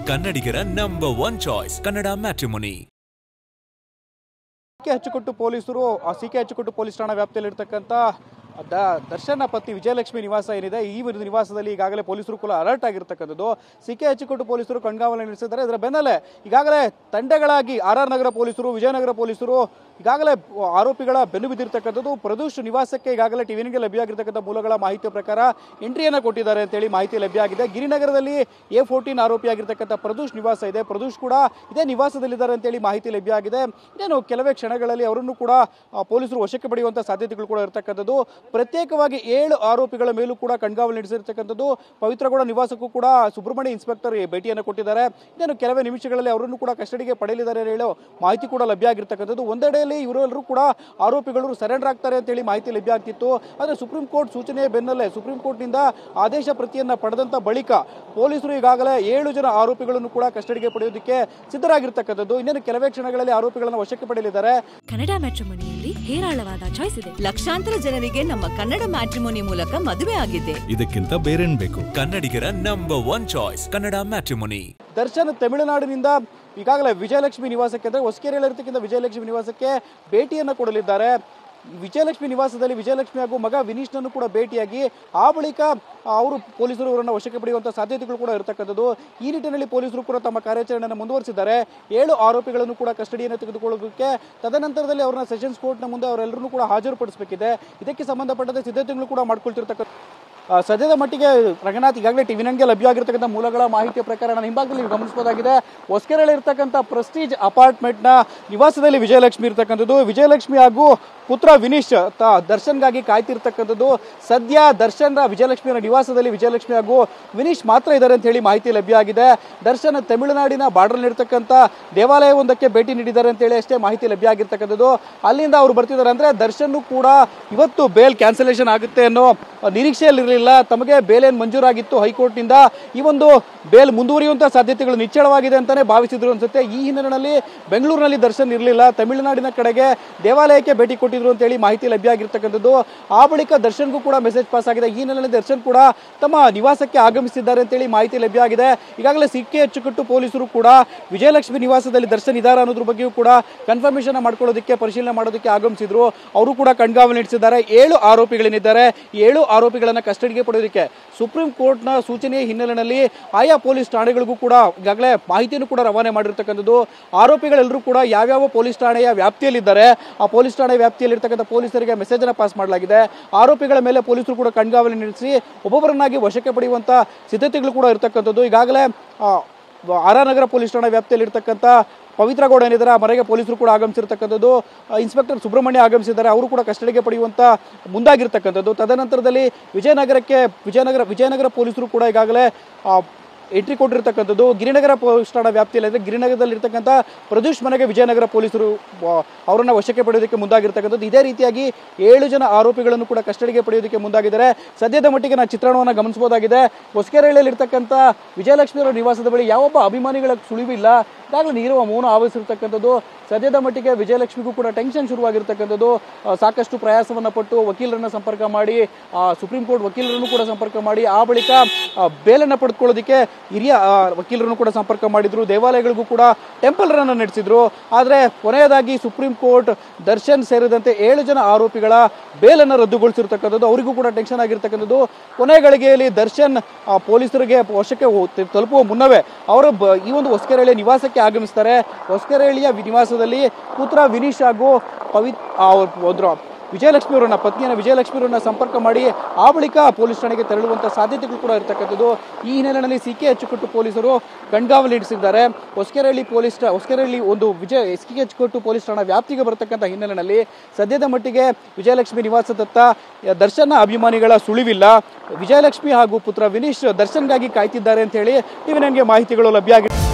ಕನ್ನಡಿಗರ number 1 choice Kannada matrimony. ಹಚ್ಚುಕೊಟ್ಟು ಪೊಲೀಸರು C K ಹಚ್ಚುಕೊಟ್ಟು police ಠಾಣಾ ವ್ಯಾಪ್ತಿಯಲ್ಲಿರ್ತಕ್ಕಂಥ ದರ್ಶನ್ ಪತ್ನಿ ವಿಜಯಲಕ್ಷ್ಮಿ ನಿವಾಸ ಏನಿದೆ ಈ ನಿವಾಸದಲ್ಲಿ ಈಗಾಗಲೇ ಪೊಲೀಸರು ಕೂಡ ಅಲರ್ಟ್ ಆಗಿರ್ತಕ್ಕಂಥದ್ದು. ಸಿಕೆ ಹಚ್ಚುಕೊಟ್ಟು ಪೊಲೀಸರು ಕಣ್ಗಾವಲು ನಡೆಸಿದ್ದಾರೆ. ಇದರ ಬೆನ್ನಲ್ಲೇ ಈಗಾಗಲೇ ತಂಡಗಳಾಗಿ RR ನಗರ ಪೊಲೀಸರು, ವಿಜಯನಗರ ಪೊಲೀಸರು ಈಗಾಗಲೇ ಆರೋಪಿಗಳ ಬೆನ್ನು ಬಿದ್ದಿರ್ತಕ್ಕಂಥದ್ದು. ಪ್ರದೋಷ್ ನಿವಾಸಕ್ಕೆ ಈಗಾಗಲೇ ಟಿವಿನಿಗೆ ಲಭ್ಯವಾಗಿರ್ತಕ್ಕಂಥ ಮೂಲಗಳ ಮಾಹಿತಿಯ ಪ್ರಕಾರ ಎಂಟ್ರಿಯನ್ನು ಕೊಟ್ಟಿದ್ದಾರೆ ಅಂತೇಳಿ ಮಾಹಿತಿ ಲಭ್ಯ ಆಗಿದೆ. ಗಿರಿನಗರದಲ್ಲಿ A14 ಆರೋಪಿಯಾಗಿರ್ತಕ್ಕಂಥ ಪ್ರದೋಷ್ ನಿವಾಸ ಇದೆ. ಪ್ರದೋಷ್ ಕೂಡ ಇದೇ ನಿವಾಸದಲ್ಲಿದ್ದಾರೆ ಅಂತೇಳಿ ಮಾಹಿತಿ ಲಭ್ಯ ಆಗಿದೆ. ಇನ್ನೇನು ಕೆಲವೇ ಕ್ಷಣಗಳಲ್ಲಿ ಅವರನ್ನು ಕೂಡ ಪೊಲೀಸರು ವಶಕ್ಕೆ ಪಡೆಯುವಂಥ ಸಾಧ್ಯತೆಗಳು ಕೂಡ ಇರತಕ್ಕಂಥದ್ದು. ಪ್ರತ್ಯೇಕವಾಗಿ 7 ಆರೋಪಿಗಳ ಮೇಲೂ ಕೂಡ ಕಣ್ಗಾವಲು ನಡೆಸಿರ್ತಕ್ಕಂಥದ್ದು. ಪವಿತ್ರಗೌಡ ನಿವಾಸಕ್ಕೂ ಕೂಡ ಸುಬ್ರಹ್ಮಣ್ಯ ಇನ್ಸ್ಪೆಕ್ಟರ್ ಭೇಟಿಯನ್ನು ಕೊಟ್ಟಿದ್ದಾರೆ. ಇನ್ನೇನು ಕೆಲವೇ ನಿಮಿಷಗಳಲ್ಲಿ ಅವರನ್ನು ಕೂಡ ಕಸ್ಟಡಿಗೆ ಪಡೆಯಲಿದ್ದಾರೆ ಹೇಳೋ ಮಾಹಿತಿ ಕೂಡ ಲಭ್ಯ ಆಗಿರ್ತಕ್ಕಂಥದ್ದು. ಒಂದೆಡೆಯಲ್ಲಿ ಇವರೆಲ್ಲರೂ ಕೂಡ ಆರೋಪಿಗಳು ಸರೆಂಡರ್ ಆಗ್ತಾರೆ ಅಂತೇಳಿ ಮಾಹಿತಿ ಲಭ್ಯ ಆಗ್ತಿತ್ತು. ಆದರೆ ಸುಪ್ರೀಂ ಕೋರ್ಟ್ ಸೂಚನೆಯ ಬೆನ್ನಲ್ಲೇ ಸುಪ್ರೀಂ ಕೋರ್ಟ್ನಿಂದ ಆದೇಶ ಪ್ರತಿಯನ್ನ ಪಡೆದಂತ ಬಳಿಕ ಪೊಲೀಸರು ಈಗಾಗಲೇ 7 ಜನ ಆರೋಪಿಗಳನ್ನು ಕೂಡ ಕಸ್ಟಡಿಗೆ ಪಡೆಯೋದಕ್ಕೆ ಸಿದ್ಧರಾಗಿರ್ತಕ್ಕಂಥದ್ದು. ಇನ್ನೇನು ಕೆಲವೇ ಕ್ಷಣಗಳಲ್ಲಿ ಆರೋಪಿಗಳನ್ನು ವಶಕ್ಕೆ ಪಡೆಯಲಿದ್ದಾರೆ. ಕನ್ನಡ ಮ್ಯಾಟ್ರಿಮೋನಿಯಲ್ಲಿ ಹೇರಾಳವಾದ ಚಾಯ್ಸ್ ಇದೆ. ಲಕ್ಷಾಂತರ ಜನರಿಗೆ ನಮ್ಮ ಕನ್ನಡ ಮ್ಯಾಟ್ರಿಮೋನಿ ಮೂಲಕ ಮದುವೆ ಆಗಿದೆ. ಇದಕ್ಕಿಂತ ಬೇರೇನ್ ಬೇಕು? ಕನ್ನಡಿಗರ number 1 choice Kannada matrimony. Darshan ತಮಿಳುನಾಡಿನಿಂದ ಈಗಾಗಲೇ ವಿಜಯಲಕ್ಷ್ಮಿ ನಿವಾಸಕ್ಕೆ ಅಂದರೆ ಹೊಸಕೆರೆಯಲ್ಲಿರ್ತಕ್ಕಂಥ ವಿಜಯಲಕ್ಷ್ಮಿ ನಿವಾಸಕ್ಕೆ ಭೇಟಿಯನ್ನು ಕೊಡಲಿದ್ದಾರೆ. ವಿಜಯಲಕ್ಷ್ಮಿ ನಿವಾಸದಲ್ಲಿ ವಿಜಯಲಕ್ಷ್ಮಿ ಹಾಗೂ ಮಗ ವಿನೀಶ್ನನ್ನು ಕೂಡ ಭೇಟಿಯಾಗಿ ಆ ಬಳಿಕ ಅವರು ಪೊಲೀಸರು ಅವರನ್ನು ವಶಕ್ಕೆ ಪಡೆಯುವಂಥ ಸಾಧ್ಯತೆಗಳು ಕೂಡ ಇರತಕ್ಕಂಥದ್ದು. ಈ ನಿಟ್ಟಿನಲ್ಲಿ ಪೊಲೀಸರು ಕೂಡ ತಮ್ಮ ಕಾರ್ಯಾಚರಣೆಯನ್ನು ಮುಂದುವರಿಸಿದ್ದಾರೆ. 7 ಆರೋಪಿಗಳನ್ನು ಕೂಡ ಕಸ್ಟಡಿಯನ್ನು ತೆಗೆದುಕೊಳ್ಳೋದಕ್ಕೆ ತದನಂತರದಲ್ಲಿ ಅವರನ್ನ ಸೆಷನ್ಸ್ ಕೋರ್ಟ್ನ ಮುಂದೆ ಅವರೆಲ್ಲರೂ ಕೂಡ ಹಾಜರುಪಡಿಸಬೇಕಿದೆ. ಇದಕ್ಕೆ ಸಂಬಂಧಪಟ್ಟಂತೆ ಸಿದ್ಧತೆಗಳು ಕೂಡ ಮಾಡ್ಕೊಳ್ತಿರ್ತಕ್ಕಂಥ ಸದ್ಯದ ಮಟ್ಟಿಗೆ ರಂಗನಾಥ್ ಈಗಾಗಲೇ ಟಿವಿನನ್ಗೆ ಲಭ್ಯವಾಗಿರ್ತಕ್ಕಂಥ ಮೂಲಗಳ ಮಾಹಿತಿಯ ಪ್ರಕಾರ ನಾನು ಹಿಂಭಾಗದಲ್ಲಿ ಗಮನಿಸಬಹುದಾಗಿದೆ. ಹೊಸಕೆರೆಯಲ್ಲಿ ಇರ್ತಕ್ಕಂಥ ಪ್ರೆಸ್ಟೀಜ್ ಅಪಾರ್ಟ್ಮೆಂಟ್ನ ನಿವಾಸದಲ್ಲಿ ವಿಜಯಲಕ್ಷ್ಮಿ ಇರ್ತಕ್ಕಂಥದ್ದು. ವಿಜಯಲಕ್ಷ್ಮಿ ಹಾಗೂ ಪುತ್ರ ವಿನೀಶ್ ದರ್ಶನ್ಗಾಗಿ ಕಾಯ್ತಿರ್ತಕ್ಕಂಥದ್ದು. ಸದ್ಯ ದರ್ಶನ್ ವಿಜಯಲಕ್ಷ್ಮಿಯ ನಿವಾಸದಲ್ಲಿ ವಿಜಯಲಕ್ಷ್ಮಿ ಹಾಗೂ ವಿನೀಶ್ ಮಾತ್ರ ಇದ್ದಾರೆ ಅಂತ ಹೇಳಿ ಮಾಹಿತಿ ಲಭ್ಯ ಆಗಿದೆ. ದರ್ಶನ್ ತಮಿಳುನಾಡಿನ ಬಾರ್ಡರ್ ಇರ್ತಕ್ಕಂಥ ದೇವಾಲಯವೊಂದಕ್ಕೆ ಭೇಟಿ ನೀಡಿದ್ದಾರೆ ಅಂತ ಹೇಳಿ ಅಷ್ಟೇ ಮಾಹಿತಿ ಲಭ್ಯ ಆಗಿರ್ತಕ್ಕಂಥದ್ದು. ಅಲ್ಲಿಂದ ಅವರು ಬರ್ತಿದ್ದಾರೆ. ಅಂದ್ರೆ ದರ್ಶನ್ ಕೂಡ ಇವತ್ತು ಬೇಲ್ ಕ್ಯಾನ್ಸಲೇಷನ್ ಆಗುತ್ತೆ ಅನ್ನೋ ನಿರೀಕ್ಷೆಯಲ್ಲಿರಲಿಲ್ಲ. ತಮಗೆ ಬೇಲ್ ಏನು ಮಂಜೂರಾಗಿತ್ತು ಹೈಕೋರ್ಟ್ನಿಂದ, ಈ ಒಂದು ಬೇಲ್ ಮುಂದುವರಿಯುವಂತಹ ಸಾಧ್ಯತೆಗಳು ನಿಚ್ಚಳವಾಗಿದೆ ಅಂತಾನೆ ಭಾವಿಸಿದ್ರು ಅನ್ಸುತ್ತೆ. ಈ ಹಿನ್ನೆಲೆಯಲ್ಲಿ ಬೆಂಗಳೂರಿನಲ್ಲಿ ದರ್ಶನ್ ಇರಲಿಲ್ಲ, ತಮಿಳುನಾಡಿನ ಕಡೆಗೆ ದೇವಾಲಯಕ್ಕೆ ಭೇಟಿ ಕೊಟ್ಟಿದ್ರು ಅಂತ ಹೇಳಿ ಮಾಹಿತಿ ಲಭ್ಯ ಆಗಿರ್ತಕ್ಕಂಥದ್ದು. ಆ ಬಳಿಕ ದರ್ಶನ್ಗೂ ಕೂಡ ಮೆಸೇಜ್ ಪಾಸ್ ಆಗಿದೆ. ಈ ಹಿನ್ನೆಲೆಯಲ್ಲಿ ದರ್ಶನ್ ಕೂಡ ತಮ್ಮ ನಿವಾಸಕ್ಕೆ ಆಗಮಿಸಿದ್ದಾರೆ ಅಂತ ಹೇಳಿ ಮಾಹಿತಿ ಲಭ್ಯ ಆಗಿದೆ. ಈಗಾಗಲೇ ಸಿಕೆ ಅಚ್ಚುಕಟ್ಟು ಪೊಲೀಸರು ಕೂಡ ವಿಜಯಲಕ್ಷ್ಮಿ ನಿವಾಸದಲ್ಲಿ ದರ್ಶನ್ ಇದ್ದಾರೆ ಅನ್ನೋದ್ರ ಬಗ್ಗೆಯೂ ಕೂಡ ಕನ್ಫರ್ಮೇಷನ್ ಮಾಡ್ಕೊಳ್ಳೋದಕ್ಕೆ ಪರಿಶೀಲನೆ ಮಾಡೋದಕ್ಕೆ ಆಗಮಿಸಿದ್ರು. ಅವರು ಕೂಡ ಕಣ್ಗಾವಲು ನಡೆಸಿದ್ದಾರೆ. 7 ಆರೋಪಿಗಳೇನಿದ್ದಾರೆ, 7 ಆರೋಪಿಗಳನ್ನ ಕಸ್ಟಡಿಗೆ ಪಡೆಯೋದಕ್ಕೆ ಸುಪ್ರೀಂ ಕೋರ್ಟ್ನ ಸೂಚನೆಯ ಹಿನ್ನೆಲೆಯಲ್ಲಿ ಆಯಾ ಪೊಲೀಸ್ ಠಾಣೆಗಳಿಗೂ ಕೂಡ ಈಗಾಗಲೇ ಮಾಹಿತಿಯನ್ನು ಕೂಡ ರವಾನೆ ಮಾಡಿರ್ತಕ್ಕಂಥದ್ದು. ಆರೋಪಿಗಳೆಲ್ಲರೂ ಕೂಡ ಯಾವ್ಯಾವ ಪೊಲೀಸ್ ಠಾಣೆಯ ವ್ಯಾಪ್ತಿಯಲ್ಲಿದ್ದಾರೆ ಆ ಪೊಲೀಸ್ ಠಾಣೆ ವ್ಯಾಪ್ತಿಯಲ್ಲಿರ್ತಕ್ಕಂಥ ಪೊಲೀಸರಿಗೆ ಮೆಸೇಜ್ ಅನ್ನು ಪಾಸ್ ಮಾಡಲಾಗಿದೆ. ಆರೋಪಿಗಳ ಮೇಲೆ ಪೊಲೀಸರು ಕೂಡ ಕಣ್ಗಾವಲು ನಡೆಸಿ ಒಬ್ಬೊಬ್ಬರನ್ನಾಗಿ ವಶಕ್ಕೆ ಪಡೆಯುವಂತ ಸಿದ್ಧತೆಗಳು ಕೂಡ ಇರತಕ್ಕಂಥದ್ದು. ಈಗಾಗಲೇ RR ನಗರ ಪೊಲೀಸ್ ಠಾಣಾ ವ್ಯಾಪ್ತಿಯಲ್ಲಿರ್ತಕ್ಕಂಥ ಪವಿತ್ರಗೌಡ ಏನಿದ್ದಾರೆ ಆ ಮನೆಗೆ ಪೊಲೀಸರು ಕೂಡ ಆಗಮಿಸಿರ್ತಕ್ಕಂಥದ್ದು. ಇನ್ಸ್ಪೆಕ್ಟರ್ ಸುಬ್ರಹ್ಮಣ್ಯ ಆಗಮಿಸಿದ್ದಾರೆ. ಅವರು ಕೂಡ ಕಸ್ಟಡಿಗೆ ಪಡೆಯುವಂತ ಮುಂದಾಗಿರ್ತಕ್ಕಂಥದ್ದು. ತದನಂತರದಲ್ಲಿ ವಿಜಯನಗರ ಪೊಲೀಸರು ಕೂಡ ಈಗಾಗಲೇ ಎಂಟ್ರಿ ಕೊಟ್ಟಿರ್ತಕ್ಕಂಥದ್ದು. ಗಿರಿನಗರ ಪೊಲೀಸ್ ಠಾಣಾ ವ್ಯಾಪ್ತಿಯಲ್ಲಿ ಗಿರಿನಗರದಲ್ಲಿರ್ತಕ್ಕಂಥ ಪ್ರದೋಷ್ ಮನೆಗೆ ವಿಜಯನಗರ ಪೊಲೀಸರು ಅವರನ್ನು ವಶಕ್ಕೆ ಪಡೆಯೋದಕ್ಕೆ ಮುಂದಾಗಿರ್ತಕ್ಕಂಥದ್ದು. ಇದೇ ರೀತಿಯಾಗಿ 7 ಜನ ಆರೋಪಿಗಳನ್ನು ಕೂಡ ಕಸ್ಟಡಿಗೆ ಪಡೆಯೋದಕ್ಕೆ ಮುಂದಾಗಿದ್ದಾರೆ. ಸದ್ಯದ ಮಟ್ಟಿಗೆ ನಾವು ಚಿತ್ರಣವನ್ನು ಗಮನಿಸಬಹುದಾಗಿದೆ. ಹೊಸಕೆರೆಯಲ್ಲಿರ್ತಕ್ಕಂಥ ವಿಜಯಲಕ್ಷ್ಮಿ ಅವರ ನಿವಾಸದ ಬಳಿ ಯಾವೊಬ್ಬ ಅಭಿಮಾನಿಗಳ ಸುಳಿವಿಲ್ಲ. ಈಗಾಗಲೇ ನೀರುವ ಮೌನ ಆವರಿಸಿರ್ತಕ್ಕಂಥದ್ದು. ಸದ್ಯದ ಮಟ್ಟಿಗೆ ವಿಜಯಲಕ್ಷ್ಮಿಗೂ ಕೂಡ ಟೆನ್ಷನ್ ಶುರುವಾಗಿರ್ತಕ್ಕಂಥದ್ದು. ಸಾಕಷ್ಟು ಪ್ರಯಾಸವನ್ನು ಪಟ್ಟು ವಕೀಲರನ್ನ ಸಂಪರ್ಕ ಮಾಡಿ, ಸುಪ್ರೀಂ ಕೋರ್ಟ್ ವಕೀಲರನ್ನು ಕೂಡ ಸಂಪರ್ಕ ಮಾಡಿ, ಆ ಬಳಿಕ ಬೇಲನ್ನು ಪಡೆದುಕೊಳ್ಳೋದಕ್ಕೆ ಹಿರಿಯ ವಕೀಲರನ್ನು ಕೂಡ ಸಂಪರ್ಕ ಮಾಡಿದ್ರು. ದೇವಾಲಯಗಳಿಗೂ ಕೂಡ ಟೆಂಪಲ್ ರನ್ ನಡೆಸಿದ್ರು. ಆದರೆ ಕೊನೆಯದಾಗಿ ಸುಪ್ರೀಂ ಕೋರ್ಟ್ ದರ್ಶನ್ ಸೇರಿದಂತೆ 7 ಜನ ಆರೋಪಿಗಳ ಬೇಲನ್ನು ರದ್ದುಗೊಳಿಸಿರ್ತಕ್ಕಂಥದ್ದು. ಅವರಿಗೂ ಕೂಡ ಟೆನ್ಷನ್ ಆಗಿರ್ತಕ್ಕಂಥದ್ದು. ಕೊನೆ ಗಳಿಗೆಯಲ್ಲಿ ದರ್ಶನ್ ಪೊಲೀಸರಿಗೆ ವಶಕ್ಕೆ ತಲುಪುವ ಮುನ್ನವೇ ಅವರು ಈ ಒಂದು ಹೊಸಕೆರೆಹಳ್ಳಿ ನಿವಾಸಕ್ಕೆ ಆಗಮಿಸ್ತಾರೆ. ಹೊಸಕೆರೆಹಳ್ಳಿಯ ನಿವಾಸದಲ್ಲಿ ಪುತ್ರ ವಿನೀಶ್ ಹಾಗೂ ವಿಜಯಲಕ್ಷ್ಮಿ ಅವರನ್ನ ಪತ್ನಿಯನ್ನು ವಿಜಯಲಕ್ಷ್ಮಿ ಅವರನ್ನ ಸಂಪರ್ಕ ಮಾಡಿ ಆ ಬಳಿಕ ಪೊಲೀಸ್ ಠಾಣೆಗೆ ತೆರಳುವಂತಹ ಸಾಧ್ಯತೆಗಳು ಕೂಡ ಇರತಕ್ಕಂಥದ್ದು. ಈ ಹಿನ್ನೆಲೆಯಲ್ಲಿ ಸಿಕೆ ಅಚ್ಚುಕಟ್ಟು ಪೊಲೀಸರು ಕಣ್ಗಾವಲು ಇರಿಸಿದ್ದಾರೆ. ಹೊಸಕೆರೆಹಳ್ಳಿ ಒಂದು ಸಿಕೆ ಅಚ್ಚುಕಟ್ಟು ಪೊಲೀಸ್ ಠಾಣಾ ವ್ಯಾಪ್ತಿಗೆ ಬರತಕ್ಕಂಥ ಹಿನ್ನೆಲೆಯಲ್ಲಿ ಸದ್ಯದ ಮಟ್ಟಿಗೆ ವಿಜಯಲಕ್ಷ್ಮಿ ನಿವಾಸದತ್ತ ದರ್ಶನ್ ಅಭಿಮಾನಿಗಳ ಸುಳಿವಿಲ್ಲ. ವಿಜಯಲಕ್ಷ್ಮಿ ಹಾಗೂ ಪುತ್ರ ವಿನೀಶ್ ದರ್ಶನ್ಗಾಗಿ ಕಾಯ್ತಿದ್ದಾರೆ ಅಂತ ಹೇಳಿ ಟಿವಿನನ್ಗೆ ಮಾಹಿತಿಗಳು ಲಭ್ಯ ಆಗಿದೆ.